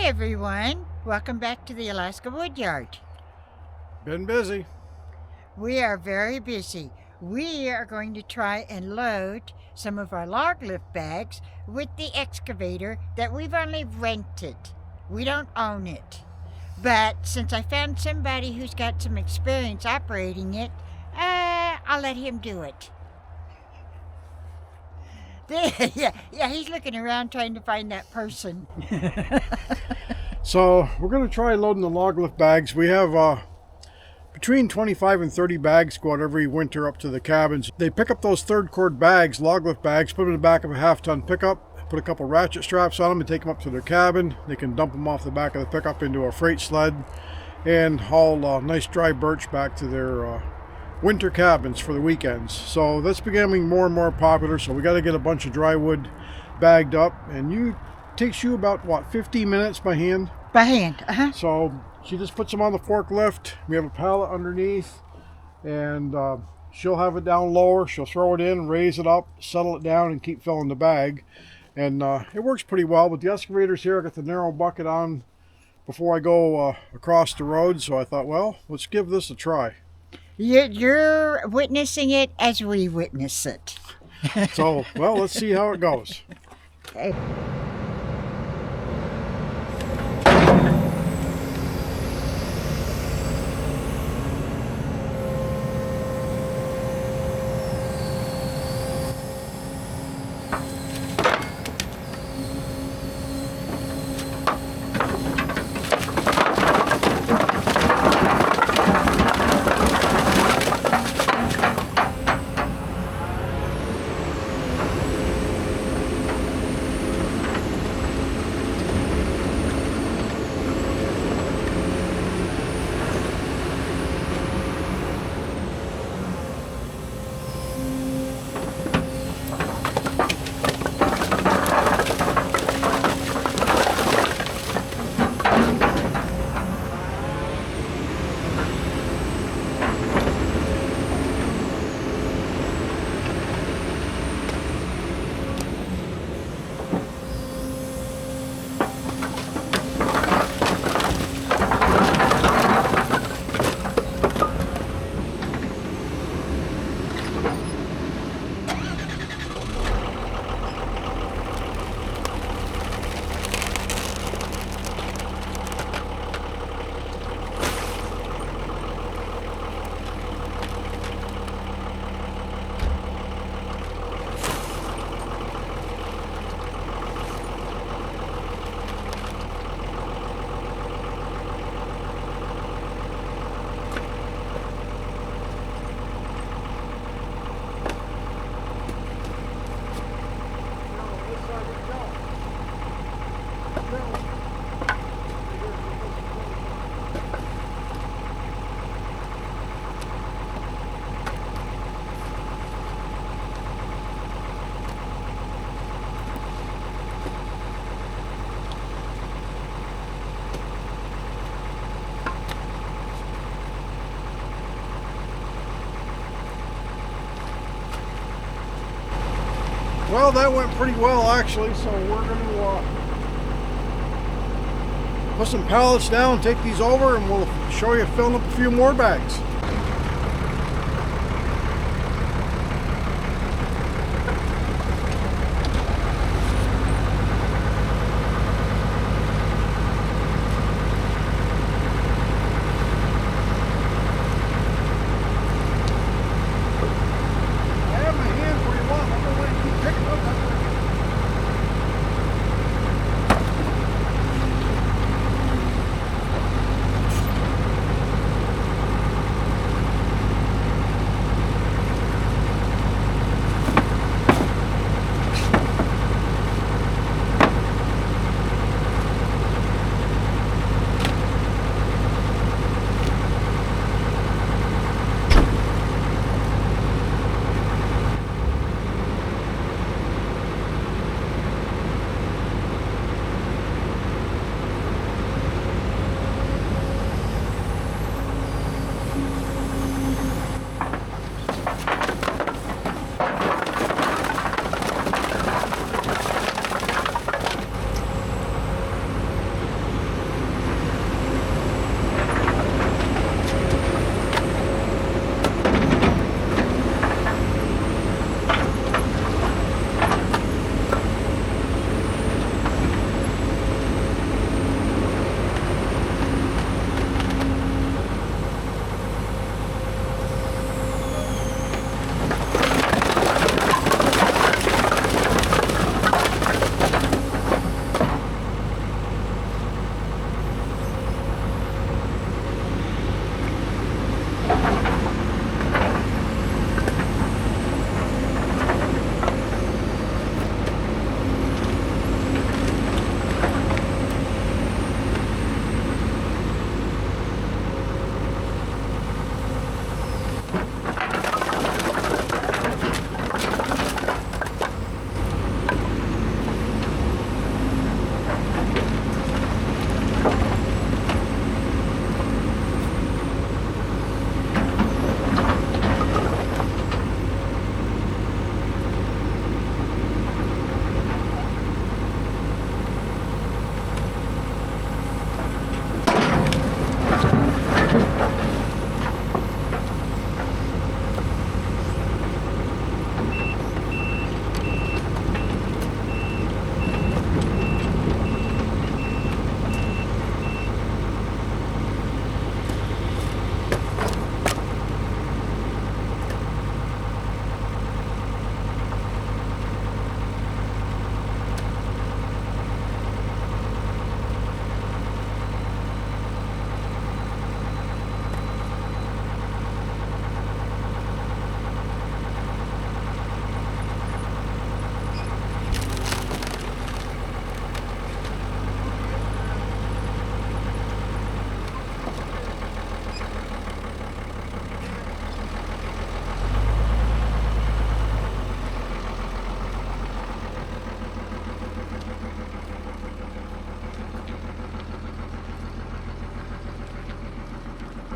everyone. Welcome back to the Alaska Woodyard. Been busy. We are very busy. We are going to try and load some of our LogLift bags with the excavator that we've only rented. We don't own it. But since I found somebody who's got some experience operating it, I'll let him do it. Yeah, he's looking around trying to find that person. So we're going to try loading the LogLift bags. We have between 25 and 30 bags go out every winter up to the cabins. They pick up those third cord bags, LogLift bags, put them in the back of a half-ton pickup, put a couple ratchet straps on them and take them up to their cabin. They can dump them off the back of the pickup into a freight sled and haul nice dry birch back to their winter cabins for the weekends. So that's becoming more and more popular, so we got to get a bunch of dry wood bagged up, and takes you about what, 15 minutes by hand? By hand, So she just puts them on the forklift. We have a pallet underneath, and she'll have it down lower. She'll throw it in, raise it up, settle it down, and keep filling the bag. And it works pretty well. But the excavator's here. I got the narrow bucket on before I go across the road, so I thought, well, let's give this a try. You're witnessing it as we witness it. So, well, let's see how it goes. Okay. Well, that went pretty well actually, so we're going to put some pallets down, take these over, and we'll show you filling up a few more bags.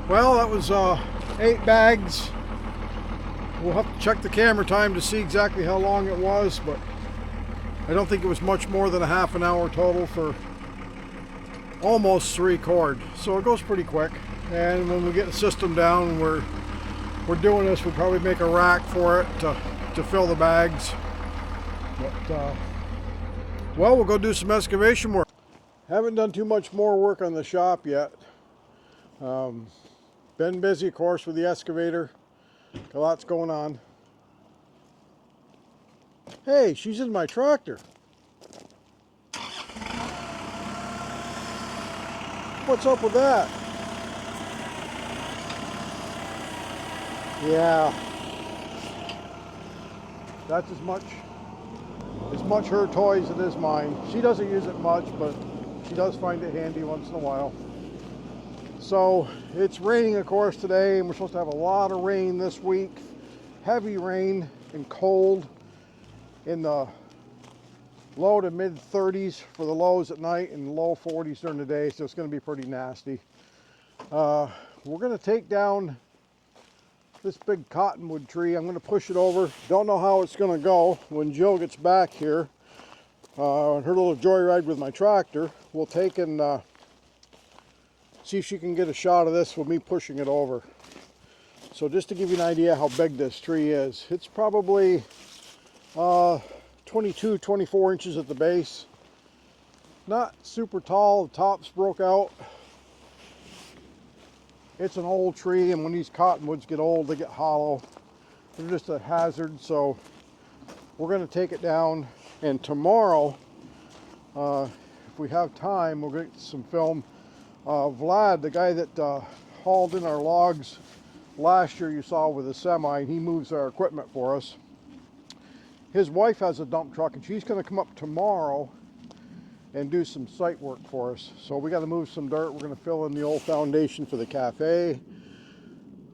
Well, that was 8 bags. We'll have to check the camera time to see exactly how long it was, but I don't think it was much more than a half an hour total for almost 3 cord. So it goes pretty quick. And when we get the system down, we're doing this, we'll probably make a rack for it to fill the bags. But well, we'll go do some excavation work. Haven't done too much more work on the shop yet. Been busy, of course, with the excavator. Got lots going on. Hey, she's in my tractor. What's up with that? Yeah. That's as much her toy as it is mine. She doesn't use it much, but she does find it handy once in a while. So it's raining, of course, today, and we're supposed to have a lot of rain this week. Heavy rain and cold in the low to mid 30s for the lows at night and low 40s during the day, so it's going to be pretty nasty. We're going to take down this big cottonwood tree. I'm going to push it over. Don't know how it's going to go. When Jill gets back here on her little joyride with my tractor, we'll take and see if she can get a shot of this with me pushing it over. So just to give you an idea how big this tree is, it's probably 22, 24 inches at the base. Not super tall, the tops broke out. It's an old tree, and when these cottonwoods get old, they get hollow. They're just a hazard, so we're going to take it down. And tomorrow, if we have time, we'll get some film. Vlad, the guy that hauled in our logs last year, you saw with a semi, he moves our equipment for us. His wife has a dump truck, and she's going to come up tomorrow and do some site work for us. So we got to move some dirt. We're going to fill in the old foundation for the cafe.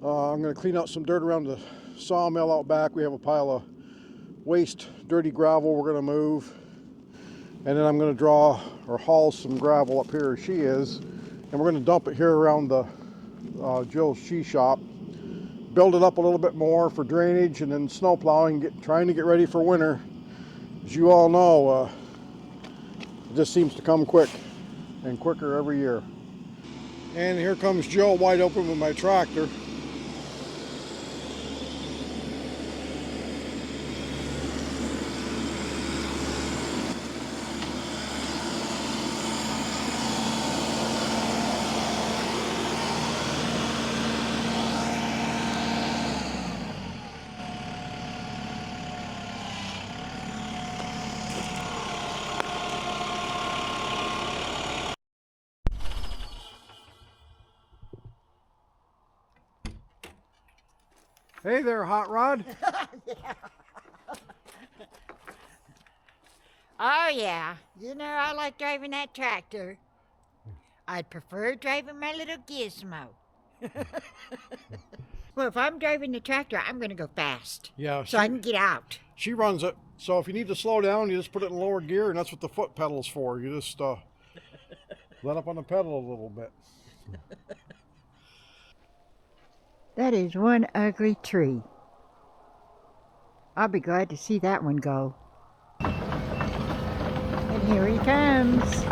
I'm going to clean out some dirt around the sawmill out back. We have a pile of waste, dirty gravel we're going to move. And then I'm going to draw or haul some gravel up here as she is. And we're going to dump it here around the Jill's she shop. Build it up a little bit more for drainage, and then snow plowing, trying to get ready for winter. As you all know, it just seems to come quick and quicker every year. And here comes Jill wide open with my tractor. Hey there, Hot Rod. Yeah. Oh, yeah. You know, I like driving that tractor. I'd prefer driving my little gizmo. Well, if I'm driving the tractor, I'm going to go fast. Yeah. So I can get out. She runs it. So if you need to slow down, you just put it in lower gear, and that's what the foot pedal's for. You just let up on the pedal a little bit. That is one ugly tree. I'll be glad to see that one go. And here he comes.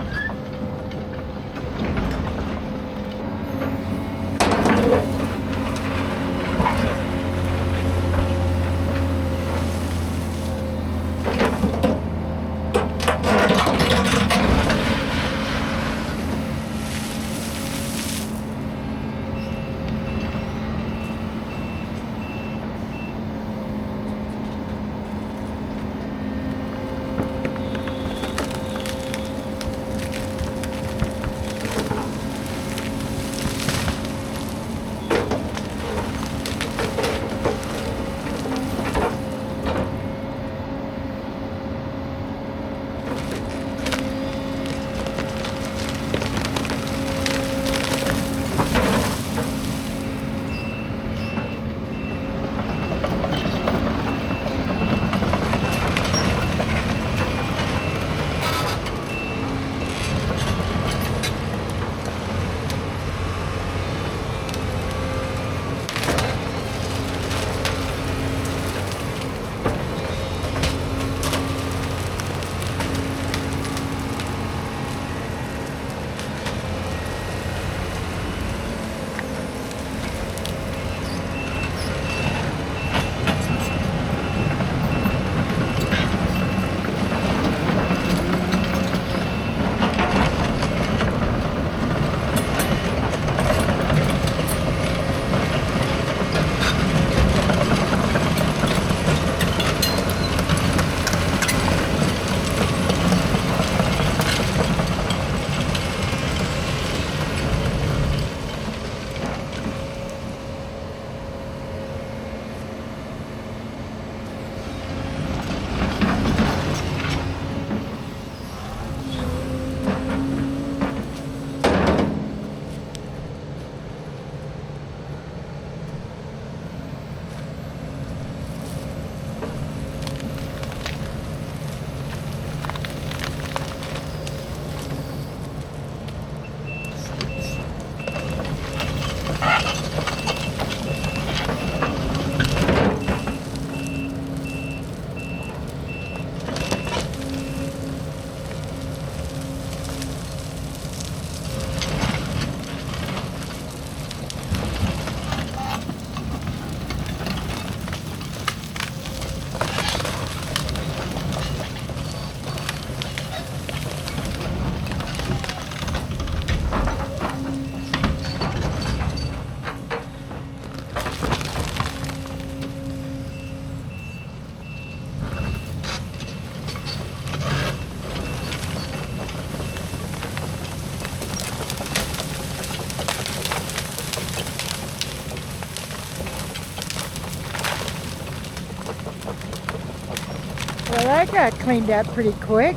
got cleaned up pretty quick.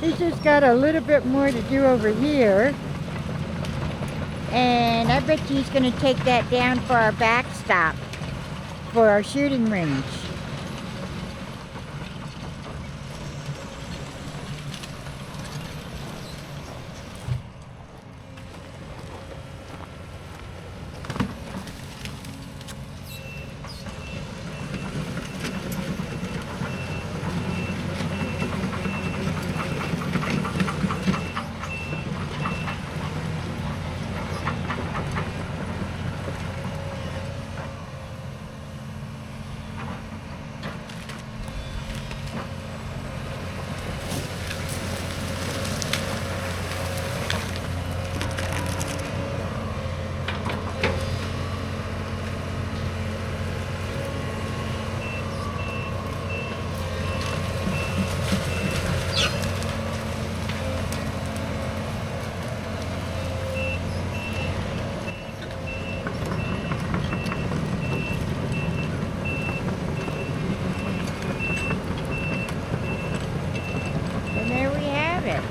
He's just got a little bit more to do over here. And I bet you he's going to take that down for our backstop for our shooting range. And there we have it.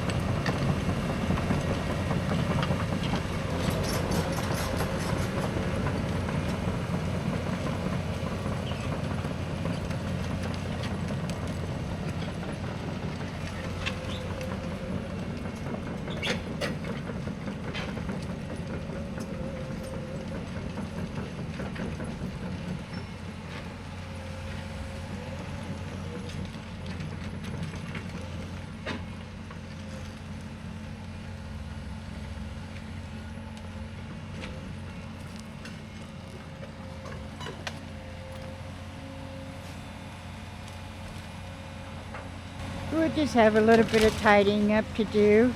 We'll just have a little bit of tidying up to do.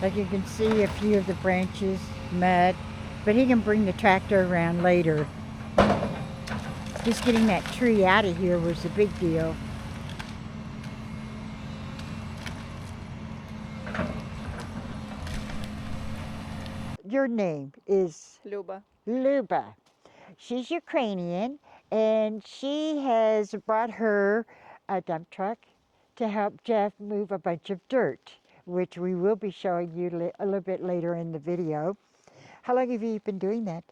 Like you can see a few of the branches, mud, but he can bring the tractor around later. Just getting that tree out of here was a big deal. Your name is? Lyuba. Lyuba. She's Ukrainian, and she has brought her a dump truck to help Jeff move a bunch of dirt, which we will be showing you a little bit later in the video. How long have you been doing that?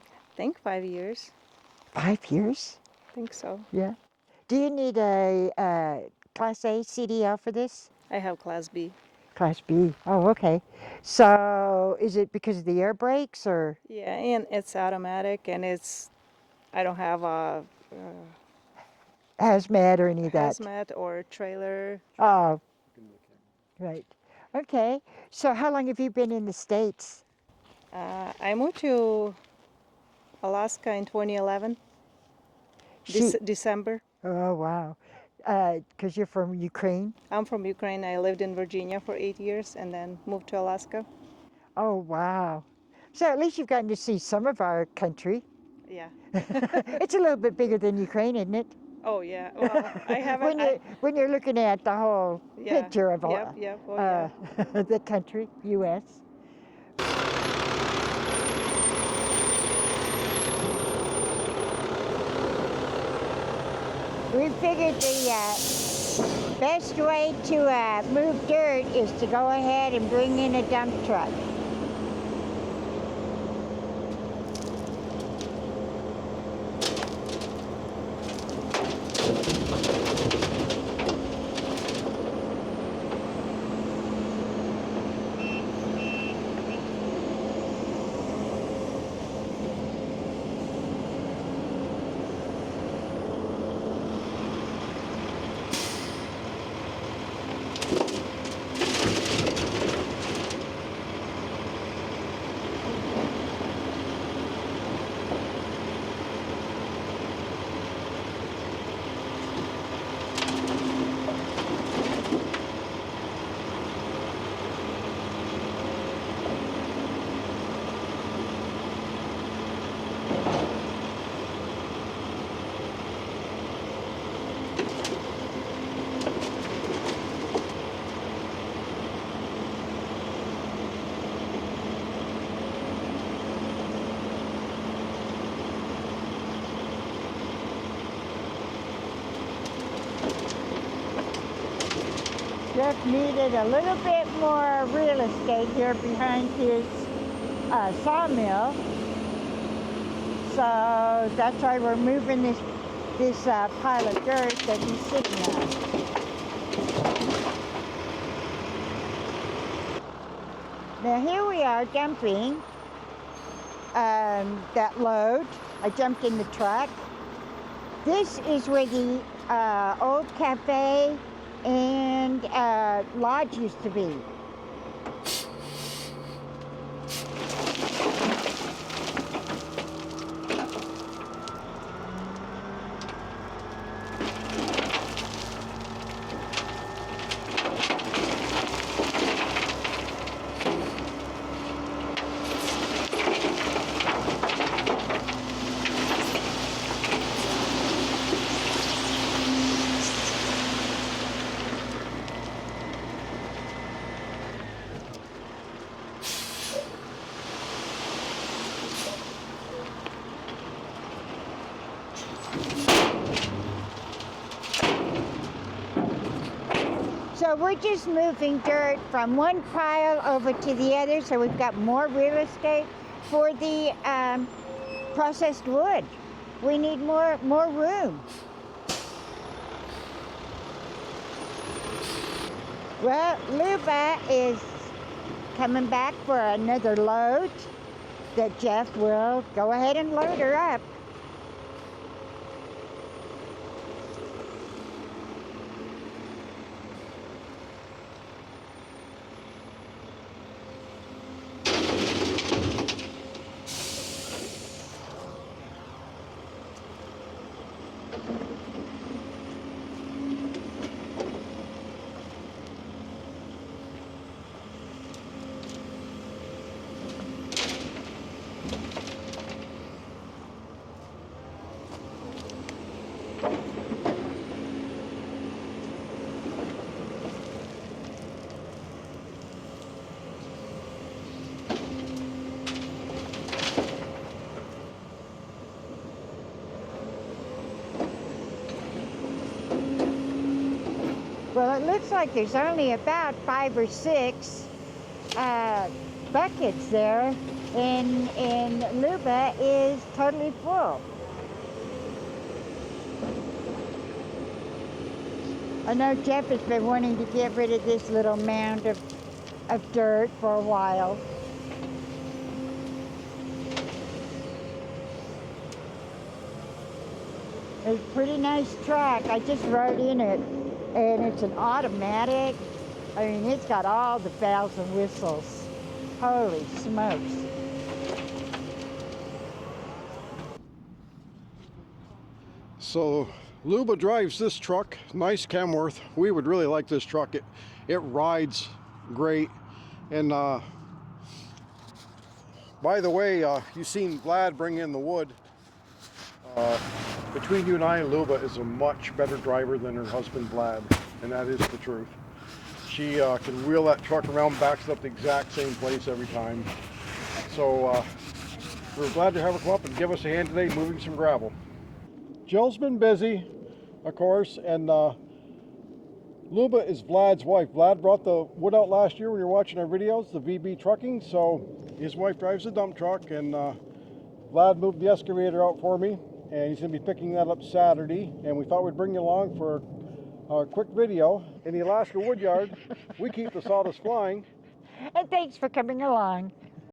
I think 5 years. 5 years? I think so. Yeah. Do you need a Class A CDL for this? I have Class B. Class B. Oh, okay. So is it because of the air brakes or? Yeah, and it's automatic, and I don't have a Hazmat or any of that? hazmat or trailer. Oh, right. Okay. So how long have you been in the States? I moved to Alaska in 2011, December. Oh, wow. Because you're from Ukraine? I'm from Ukraine. I lived in Virginia for 8 years and then moved to Alaska. Oh, wow. So at least you've gotten to see some of our country. Yeah. It's a little bit bigger than Ukraine, isn't it? Oh, yeah. Well, I haven't. When you're looking at the whole Yeah. picture of Yep. Oh, yeah. the country, U.S. We figured the best way to move dirt is to go ahead and bring in a dump truck. Jeff needed a little bit more real estate here behind his sawmill. So that's why we're moving this pile of dirt that he's sitting on. Now here we are dumping that load. I jumped in the truck. This is where the old cafe and lodge used to be. So we're just moving dirt from one pile over to the other, so we've got more real estate for the processed wood. We need more room. Well, Lyuba is coming back for another load that Jeff will go ahead and load her up. Well, it looks like there's only about 5 or 6 buckets there, and Lyuba is totally full. I know Jeff has been wanting to get rid of this little mound of dirt for a while. It's a pretty nice truck. I just rode in it, and it's an automatic. I mean, it's got all the bells and whistles. Holy smokes. So Lyuba drives this truck, nice Kenworth. We would really like this truck. It rides great. And by the way, you've seen Vlad bring in the wood. Between you and I, Lyuba is a much better driver than her husband Vlad, and that is the truth. She can wheel that truck around, backs it up the exact same place every time. So we're glad to have her come up and give us a hand today moving some gravel. Jill's been busy, of course, and Lyuba is Vlad's wife. Vlad brought the wood out last year when you were watching our videos, the VB trucking, so his wife drives the dump truck, and Vlad moved the excavator out for me, and he's going to be picking that up Saturday, and we thought we'd bring you along for a quick video. In the Alaska WoodYard, we keep the sawdust flying. And thanks for coming along.